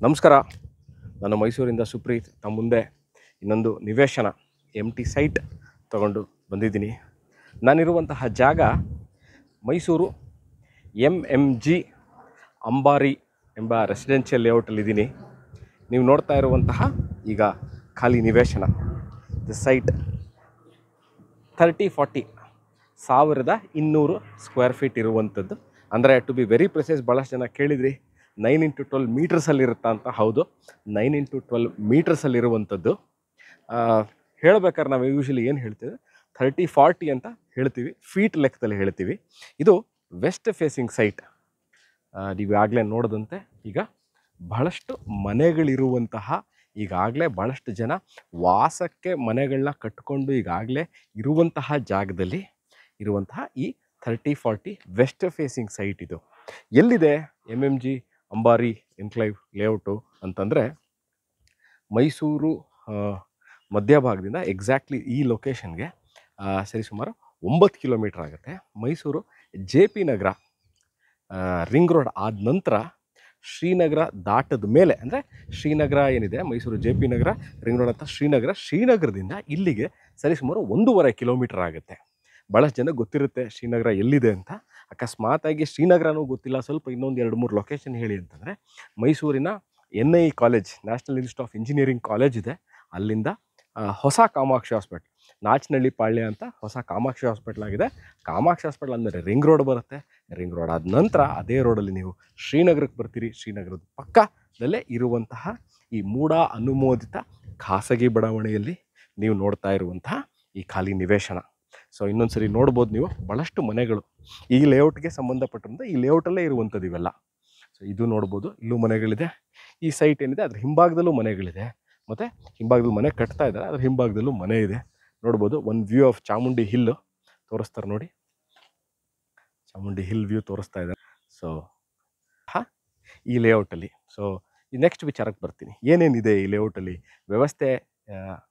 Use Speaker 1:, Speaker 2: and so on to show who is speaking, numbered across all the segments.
Speaker 1: ನಮಸ್ಕಾರ. ನಾನು ಮೈಸೂರಿಂದ ಸುಪ್ರೀತ್. ತಮ್ಮ ಮುಂದೆ ಇನ್ನೊಂದು ನಿವೇಶನ ಎಂಟಿ ಸೈಟ್ ತಗೊಂಡು ಬಂದಿದ್ದೀನಿ. ನಾನಿರುವಂತಹ ಜಾಗ ಮೈಸೂರು MMG ಅಂಬಾರಿ ಎಂಬ ರೆಸಿಡೆನ್ಷಿಯಲ್ ಲೇಔಟಲ್ಲಿದ್ದೀನಿ. ನೀವು ನೋಡ್ತಾ ಇರುವಂತಹ ಈಗ ಖಾಲಿ ನಿವೇಶನ, ದ ಸೈಟ್ 30-40 1200 ಸ್ಕ್ವೇರ್ ಫೀಟ್ ಇರುವಂಥದ್ದು. ಅಂದರೆ ಟು ಬಿ ವೆರಿ ಪ್ರೆಸೈಸ್, ಭಾಳಷ್ಟು ಜನ ಕೇಳಿದ್ರಿ 9x12 ಮೀಟರ್ಸಲ್ಲಿರುತ್ತಾ ಅಂತ. ಹೌದು, 9x12 ಮೀಟರ್ಸಲ್ಲಿರುವಂಥದ್ದು. ಹೇಳ್ಬೇಕಾದ್ರೆ ನಾವು ಯೂಶ್ವಲಿ ಏನು ಹೇಳ್ತೀವಿ, 30-40 ಅಂತ ಹೇಳ್ತೀವಿ, ಫೀಟ್ ಲೆಕ್ಕದಲ್ಲಿ ಹೇಳ್ತೀವಿ. ಇದು ವೆಸ್ಟ್ ಫೇಸಿಂಗ್ ಸೈಟ್. ನೀವು ಆಗಲೇ ನೋಡಿದಂತೆ ಈಗ ಬಹಳಷ್ಟು ಮನೆಗಳಿರುವಂತಹ, ಈಗಾಗಲೇ ಭಾಳಷ್ಟು ಜನ ವಾಸಕ್ಕೆ ಮನೆಗಳನ್ನ ಕಟ್ಟಿಕೊಂಡು ಈಗಾಗಲೇ ಇರುವಂತಹ ಜಾಗದಲ್ಲಿ ಇರುವಂತಹ ಈ 30-40 ವೆಸ್ಟ್ ಫೇಸಿಂಗ್ ಸೈಟ್. ಇದು ಎಲ್ಲಿದೆ? MMG ಅಂಬಾರಿ ಎನ್ಕ್ಲೈವ್ ಲೇಔಟು ಅಂತಂದರೆ ಮೈಸೂರು ಮಧ್ಯಭಾಗದಿಂದ ಎಕ್ಸಾಕ್ಟ್ಲಿ ಈ ಲೊಕೇಶನ್ಗೆ ಸರಿಸುಮಾರು 9 ಕಿಲೋಮೀಟ್ರ್ ಆಗುತ್ತೆ. ಮೈಸೂರು JP ನಗರ ರಿಂಗ್ ರೋಡ್ ಆದ ನಂತರ ಶ್ರೀನಗರ ದಾಟದ ಮೇಲೆ, ಅಂದರೆ ಶ್ರೀನಗರ ಏನಿದೆ, ಮೈಸೂರು JP ನಗರ ರಿಂಗ್ ರೋಡ್ ಅಂತ ಶ್ರೀನಗರದಿಂದ ಇಲ್ಲಿಗೆ ಸರಿಸುಮಾರು 1.5 ಕಿಲೋಮೀಟ್ರ್ ಆಗುತ್ತೆ. ಭಾಳಷ್ಟು ಜನ ಗೊತ್ತಿರುತ್ತೆ ಶ್ರೀನಗರ ಎಲ್ಲಿದೆ ಅಂತ. ಅಕಸ್ಮಾತಾಗಿ ಶ್ರೀನಗರನೂ ಗೊತ್ತಿಲ್ಲ, ಸ್ವಲ್ಪ ಇನ್ನೊಂದು 2-3 ಲೊಕೇಶನ್ ಹೇಳಿ ಅಂತಂದರೆ, ಮೈಸೂರಿನ NIE college, national institute of engineering college ಇದೆ. ಅಲ್ಲಿಂದ ಹೊಸ ಕಾಮಾಕ್ಷಿ ಹಾಸ್ಪಿಟ್ಲ್, ನಾಚನಹಳ್ಳಿ ಪಾಳ್ಯ ಅಂತ ಹೊಸ ಕಾಮಾಕ್ಷಿ ಹಾಸ್ಪಿಟ್ಲ್ ಆಗಿದೆ. ಕಾಮಾಕ್ಷಿ ಹಾಸ್ಪಿಟ್ಲ್ ಅಂದಮೇಲೆ ರಿಂಗ್ ರೋಡ್ ಬರುತ್ತೆ. ರಿಂಗ್ ರೋಡ್ ಆದ ನಂತರ ಅದೇ ರೋಡಲ್ಲಿ ನೀವು ಶ್ರೀನಗರಕ್ಕೆ ಬರ್ತೀರಿ. ಶ್ರೀನಗರದ ಪಕ್ಕದಲ್ಲೇ ಇರುವಂತಹ ಈ ಮೂಡ ಅನುಮೋದಿತ ಖಾಸಗಿ ಬಡಾವಣೆಯಲ್ಲಿ ನೀವು ನೋಡ್ತಾ ಇರುವಂತಹ ಈ ಖಾಲಿ ನಿವೇಶನ. ಸೊ ಇನ್ನೊಂದು ಸರಿ ನೋಡ್ಬೋದು ನೀವು, ಭಾಳಷ್ಟು ಮನೆಗಳು ಈ ಲೇಔಟ್ಗೆ ಸಂಬಂಧಪಟ್ಟಂತೆ ಈ ಲೇಔಟಲ್ಲೇ ಇರುವಂಥದ್ದು ಇವೆಲ್ಲ. ಸೊ ಇದು ನೋಡ್ಬೋದು, ಇಲ್ಲೂ ಮನೆಗಳಿದೆ. ಈ ಸೈಟ್ ಏನಿದೆ ಅದ್ರ ಹಿಂಭಾಗದಲ್ಲೂ ಮನೆಗಳಿದೆ, ಮತ್ತು ಹಿಂಭಾಗದಲ್ಲಿ ಮನೆ ಕಟ್ತಾ ಇದ್ದಾರೆ, ಅದ್ರ ಹಿಂಭಾಗದಲ್ಲೂ ಮನೆ ಇದೆ. ನೋಡ್ಬೋದು ಒಂದು ವ್ಯೂ ಆಫ್ ಚಾಮುಂಡಿ ಹಿಲ್ ತೋರಿಸ್ತಾರೆ ನೋಡಿ, ಚಾಮುಂಡಿ ಹಿಲ್ ವ್ಯೂ ತೋರಿಸ್ತಾ ಇದ್ದಾರೆ. ಸೊ ಈ ಲೇಔಟಲ್ಲಿ ಈ ನೆಕ್ಸ್ಟ್ ವಿಚಾರಕ್ಕೆ ಬರ್ತೀನಿ. ಏನೇನಿದೆ ಈ ಲೇಔಟಲ್ಲಿ, ವ್ಯವಸ್ಥೆ,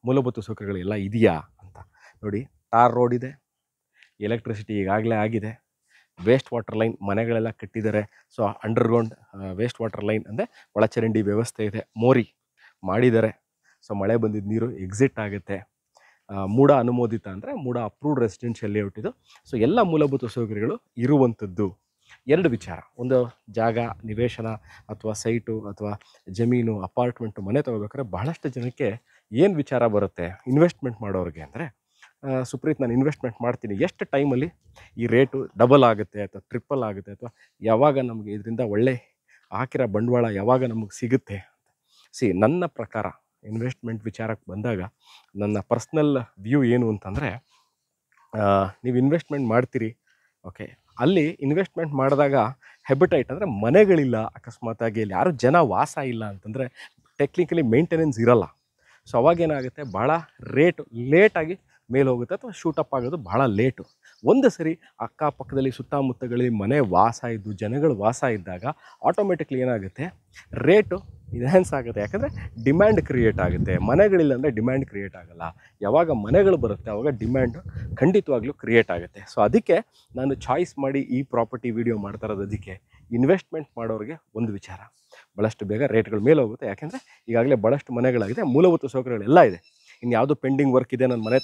Speaker 1: ಮೂಲಭೂತ ಸೌಕರ್ಯಗಳು ಎಲ್ಲ ಇದೆಯಾ ಅಂತ ನೋಡಿ. ಟಾರ್ ರೋಡ್ ಇದೆ, ಎಲೆಕ್ಟ್ರಿಸಿಟಿ ಈಗಾಗಲೇ ಆಗಿದೆ, ವೇಸ್ಟ್ ವಾಟರ್ ಲೈನ್ ಮನೆಗಳೆಲ್ಲ ಕಟ್ಟಿದ್ದಾರೆ. So underground waste water line ಅಂದರೆ ಒಳಚರಂಡಿ ವ್ಯವಸ್ಥೆ ಇದೆ, ಮೋರಿ ಮಾಡಿದ್ದಾರೆ. ಸೊ ಮಳೆ ಬಂದಿದ್ದ ನೀರು ಎಕ್ಸಿಟ್ ಆಗುತ್ತೆ. ಮೂಡ ಅನುಮೋದಿತ ಅಂದರೆ ಮೂಡ ಅಪ್ರೂವ್ಡ್ ರೆಸಿಡೆನ್ಷಿಯಲ್ ಲೇಔಟ್ ಇದು. ಸೊ ಎಲ್ಲ ಮೂಲಭೂತ ಸೌಕರ್ಯಗಳು ಇರುವಂಥದ್ದು. ಎರಡು ವಿಚಾರ, ಒಂದು ಜಾಗ, ನಿವೇಶನ ಅಥವಾ ಸೈಟು ಅಥವಾ ಜಮೀನು, ಅಪಾರ್ಟ್ಮೆಂಟು, ಮನೆ ತೊಗೋಬೇಕಾದ್ರೆ ಬಹಳಷ್ಟು ಜನಕ್ಕೆ ಏನು ವಿಚಾರ ಬರುತ್ತೆ ಇನ್ವೆಸ್ಟ್ಮೆಂಟ್ ಮಾಡೋರಿಗೆ ಅಂದರೆ, ಸುಪ್ರೀತ್ ನಾನು ಇನ್ವೆಸ್ಟ್ಮೆಂಟ್ ಮಾಡ್ತೀನಿ, ಎಷ್ಟು ಟೈಮಲ್ಲಿ ಈ ರೇಟು ಡಬಲ್ ಆಗುತ್ತೆ ಅಥವಾ ಟ್ರಿಪ್ಪಲ್ ಆಗುತ್ತೆ, ಅಥವಾ ಯಾವಾಗ ನಮಗೆ ಇದರಿಂದ ಒಳ್ಳೆ ಹಾಕಿರೋ ಬಂಡವಾಳ ಯಾವಾಗ ನಮಗೆ ಸಿಗುತ್ತೆ ಅಂತ. ನನ್ನ ಪ್ರಕಾರ ಇನ್ವೆಸ್ಟ್ಮೆಂಟ್ ವಿಚಾರಕ್ಕೆ ಬಂದಾಗ ನನ್ನ ಪರ್ಸ್ನಲ್ ವ್ಯೂ ಏನು ಅಂತಂದರೆ, ನೀವು ಇನ್ವೆಸ್ಟ್ಮೆಂಟ್ ಮಾಡ್ತೀರಿ, ಓಕೆ, ಅಲ್ಲಿ ಇನ್ವೆಸ್ಟ್ಮೆಂಟ್ ಮಾಡಿದಾಗ ಹೆಬಿಟೈಟ್ ಅಂದರೆ ಮನೆಗಳಿಲ್ಲ, ಅಕಸ್ಮಾತಾಗಿ ಅಲ್ಲಿ ಯಾರು ಜನ ವಾಸ ಇಲ್ಲ ಅಂತಂದರೆ ಟೆಕ್ನಿಕಲಿ ಮೇಂಟೆನೆನ್ಸ್ ಇರಲ್ಲ. ಸೊ ಅವಾಗೇನಾಗುತ್ತೆ, ಭಾಳ ಲೇಟಾಗಿ ಮೇಲೆ ಹೋಗುತ್ತೆ ಅಥವಾ ಶೂಟಪ್ ಆಗೋದು ಭಾಳ ಲೇಟು. ಒಂದು ಸರಿ ಅಕ್ಕಪಕ್ಕದಲ್ಲಿ ಸುತ್ತಮುತ್ತಗಳಲ್ಲಿ ಮನೆ ವಾಸ ಇದ್ದು ಜನಗಳು ವಾಸ ಇದ್ದಾಗ ಆಟೋಮೆಟಿಕ್ಲಿ ಏನಾಗುತ್ತೆ, ರೇಟು ಎನ್ಹ್ಯಾನ್ಸ್ ಆಗುತ್ತೆ. ಯಾಕಂದರೆ ಡಿಮ್ಯಾಂಡ್ ಕ್ರಿಯೇಟ್ ಆಗುತ್ತೆ. ಮನೆಗಳಿಲ್ಲ ಅಂದರೆ ಡಿಮ್ಯಾಂಡ್ ಕ್ರಿಯೇಟ್ ಆಗೋಲ್ಲ. ಯಾವಾಗ ಮನೆಗಳು ಬರುತ್ತೆ ಆವಾಗ ಡಿಮ್ಯಾಂಡು ಖಂಡಿತವಾಗ್ಲೂ ಕ್ರಿಯೇಟ್ ಆಗುತ್ತೆ. ಸೊ ಅದಕ್ಕೆ ನಾನು ಚಾಯ್ಸ್ ಮಾಡಿ ಈ ಪ್ರಾಪರ್ಟಿ ವಿಡಿಯೋ ಮಾಡ್ತಾ ಇರೋದು. ಅದಕ್ಕೆ ಇನ್ವೆಸ್ಟ್ಮೆಂಟ್ ಮಾಡೋರಿಗೆ ಒಂದು ವಿಚಾರ, ಭಾಳಷ್ಟು ಬೇಗ ರೇಟ್ಗಳು ಮೇಲೆ ಹೋಗುತ್ತೆ. ಯಾಕೆಂದರೆ ಈಗಾಗಲೇ ಭಾಳಷ್ಟು ಮನೆಗಳಾಗಿದೆ, ಮೂಲಭೂತ ಸೌಕರ್ಯಗಳೆಲ್ಲ ಇದೆ. ಇನ್ನು ಯಾವುದೋ ಪೆಂಡಿಂಗ್ ವರ್ಕ್ ಇದೆ, ನಾನು ಮನೆ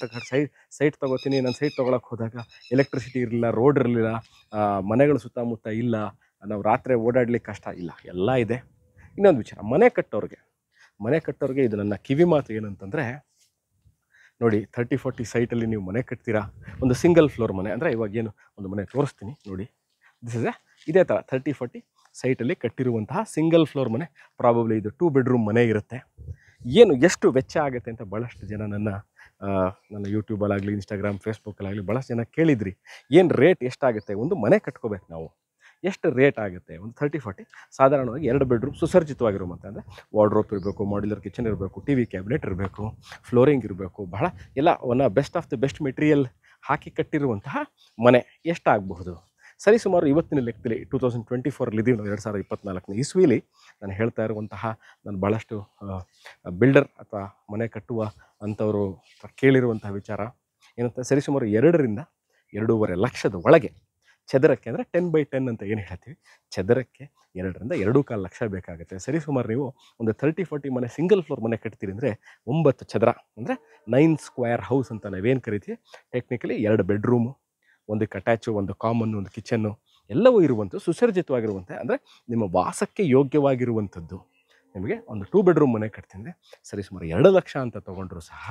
Speaker 1: ಸೈಟ್ ತೊಗೋತೀನಿ, ನಾನು ಸೈಟ್ ತೊಗೊಳಕ್ಕೆ ಹೋದಾಗ ಎಲೆಕ್ಟ್ರಿಸಿಟಿ ಇರಲಿಲ್ಲ, ರೋಡ್ ಇರಲಿಲ್ಲ, ಮನೆಗಳು ಸುತ್ತಮುತ್ತ ಇಲ್ಲ, ನಾವು ರಾತ್ರಿ ಓಡಾಡ್ಲಿಕ್ಕೆ ಕಷ್ಟ ಇಲ್ಲ, ಎಲ್ಲ ಇದೆ. ಇನ್ನೊಂದು ವಿಚಾರ, ಮನೆ ಕಟ್ಟೋರಿಗೆ ಇದು ನನ್ನ ಕಿವಿ ಮಾತು ಏನಂತಂದರೆ, ನೋಡಿ 30-40 ಸೈಟಲ್ಲಿ ನೀವು ಮನೆ ಕಟ್ತೀರಾ, ಒಂದು ಸಿಂಗಲ್ ಫ್ಲೋರ್ ಮನೆ ಅಂದರೆ, ಇವಾಗ ಏನು ಒಂದು ಮನೆ ತೋರಿಸ್ತೀನಿ ನೋಡಿ, ಇದೇ ಥರ 30-40 ಸೈಟಲ್ಲಿ ಕಟ್ಟಿರುವಂತಹ ಸಿಂಗಲ್ ಫ್ಲೋರ್ ಮನೆ. ಪ್ರಾಬಬ್ಲಿ ಇದು 2 ಬೆಡ್ರೂಮ್ ಮನೆ ಇರುತ್ತೆ. ಎಷ್ಟು ವೆಚ್ಚ ಆಗುತ್ತೆ ಅಂತ ಭಾಳಷ್ಟು ಜನ ನನ್ನ ಯೂಟ್ಯೂಬಲ್ಲಾಗಲಿ, ಇನ್ಸ್ಟಾಗ್ರಾಮ್, ಫೇಸ್ಬುಕ್ಕಲ್ಲಾಗಲಿ ಭಾಳಷ್ಟು ಜನ ಕೇಳಿದ್ರಿ, ಏನು ರೇಟ್ ಎಷ್ಟಾಗುತ್ತೆ, ಒಂದು ಮನೆ ಕಟ್ಕೋಬೇಕು ನಾವು, ಎಷ್ಟು ರೇಟ್ ಆಗುತ್ತೆ? ಒಂದು 30-40 ಸಾಧಾರಣವಾಗಿ 2 ಬೆಡ್ರೂಮ್ ಸುಸರ್ಜಿತವಾಗಿರೋ ಮತ್ತೆ, ಅಂದರೆ ವಾರ್ಡ್ರೋಪ್ ಇರಬೇಕು, ಮಾಡ್ಯುಲರ್ ಕಿಚನ್ ಇರಬೇಕು, TV ಕ್ಯಾಬಿನೆಟ್ ಇರಬೇಕು, ಫ್ಲೋರಿಂಗ್ ಇರಬೇಕು, ಬಹಳ ಎಲ್ಲ best of the best material ಹಾಕಿ ಕಟ್ಟಿರುವಂತಹ ಮನೆ ಎಷ್ಟಾಗಬಹುದು? ಸರಿಸುಮಾರು ಇವತ್ತಿನ ಲೆಕ್ಕದಲ್ಲಿ 2024 ಇದ್ದೀವಿ ನಾವು, 2024 ಇಸ್ವಿಲಿ ನಾನು ಹೇಳ್ತಾ ಇರುವಂತಹ, ನಾನು ಭಾಳಷ್ಟು ಬಿಲ್ಡರ್ ಅಥವಾ ಮನೆ ಕಟ್ಟುವ ಅಂಥವರು ಕೇಳಿರುವಂತಹ ವಿಚಾರ ಏನಂತ, ಸರಿಸುಮಾರು 2 ರಿಂದ 2.5 ಲಕ್ಷದ ಒಳಗೆ ಚದರಕ್ಕೆ ಅಂದರೆ 10x10 ಅಂತ ಏನು ಹೇಳ್ತೀವಿ, ಚದರಕ್ಕೆ 2ರಿಂದ 2.25 ಲಕ್ಷ ಬೇಕಾಗುತ್ತೆ. ಸರಿ ಸುಮಾರು ನೀವು ಒಂದು 30-40 ಮನೆ ಸಿಂಗಲ್ ಫ್ಲೋರ್ ಮನೆ ಕಟ್ತೀರಿ ಅಂದರೆ 9 ಚದರ ಅಂದರೆ 9 ಸ್ಕ್ವೇರ್ ಹೌಸ್ ಅಂತ ನಾವೇನು ಕರಿತೀವಿ. ಟೆಕ್ನಿಕಲಿ 2 ಬೆಡ್ರೂಮು, ಒಂದು ಅಟ್ಯಾಚು, ಒಂದು ಕಾಮನ್ನು, ಒಂದು ಕಿಚನ್ನು ಎಲ್ಲವೂ ಇರುವಂಥದ್ದು, ಸುಸರ್ಜಿತವಾಗಿರುವಂಥ ಅಂದರೆ ನಿಮ್ಮ ವಾಸಕ್ಕೆ ಯೋಗ್ಯವಾಗಿರುವಂಥದ್ದು. ನಿಮಗೆ ಒಂದು 2 ಬೆಡ್ರೂಮ್ ಮನೆ ಕಟ್ತಿದ್ರೆ ಸರಿ ಸುಮಾರು 2 ಲಕ್ಷ ಅಂತ ತೊಗೊಂಡ್ರು ಸಹ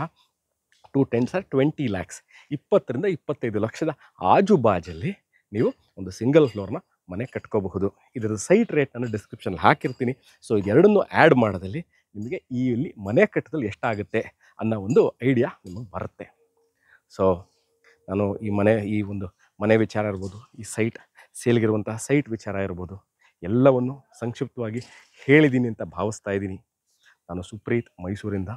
Speaker 1: 2 10s are 20 lakhs, 20ರಿಂದ 25 ಲಕ್ಷದ ಆಜುಬಾಜಲ್ಲಿ ನೀವು ಒಂದು ಸಿಂಗಲ್ ಫ್ಲೋರ್ನ ಮನೆ ಕಟ್ಕೋಬಹುದು. ಇದರ ಸೈಟ್ ರೇಟನ್ನು ಡಿಸ್ಕ್ರಿಪ್ಷನಲ್ಲಿ ಹಾಕಿರ್ತೀನಿ. ಸೊ ಇದೆರಡನ್ನೂ ಆ್ಯಡ್ ಮಾಡೋದಲ್ಲಿ ನಿಮಗೆ ಇಲ್ಲಿ ಮನೆ ಕಟ್ಟದಲ್ಲಿ ಎಷ್ಟಾಗುತ್ತೆ ಅನ್ನೋ ಒಂದು ಐಡಿಯಾ ನಿಮಗೆ ಬರುತ್ತೆ. ಸೊ ನಾನು ಈ ಒಂದು ಮನೆ ವಿಚಾರ ಇರ್ಬೋದು, ಈ ಸೈಟ್ ಸೇಲ್ಗಿರುವಂತಹ ಸೈಟ್ ವಿಚಾರ ಇರ್ಬೋದು, ಎಲ್ಲವನ್ನು ಸಂಕ್ಷಿಪ್ತವಾಗಿ ಹೇಳಿದ್ದೀನಿ ಅಂತ ಭಾವಿಸ್ತಾ ಇದ್ದೀನಿ. ನಾನು ಸುಪ್ರೀತ್, ಮೈಸೂರಿಂದ.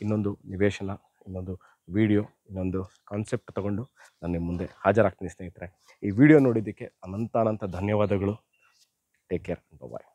Speaker 1: ಇನ್ನೊಂದು ನಿವೇಶನ, ಇನ್ನೊಂದು ವಿಡಿಯೋ, ಇನ್ನೊಂದು ಕಾನ್ಸೆಪ್ಟ್ ತಗೊಂಡು ನಾನು ನಿಮ್ಮ ಮುಂದೆ ಹಾಜರಾಗ್ತೀನಿ ಸ್ನೇಹಿತರೆ. ಈ ವಿಡಿಯೋ ನೋಡಿದ್ದಕ್ಕೆ ಅನಂತ ಧನ್ಯವಾದಗಳು. ಟೇಕ್ ಕೇರ್, ಬಾಯ್.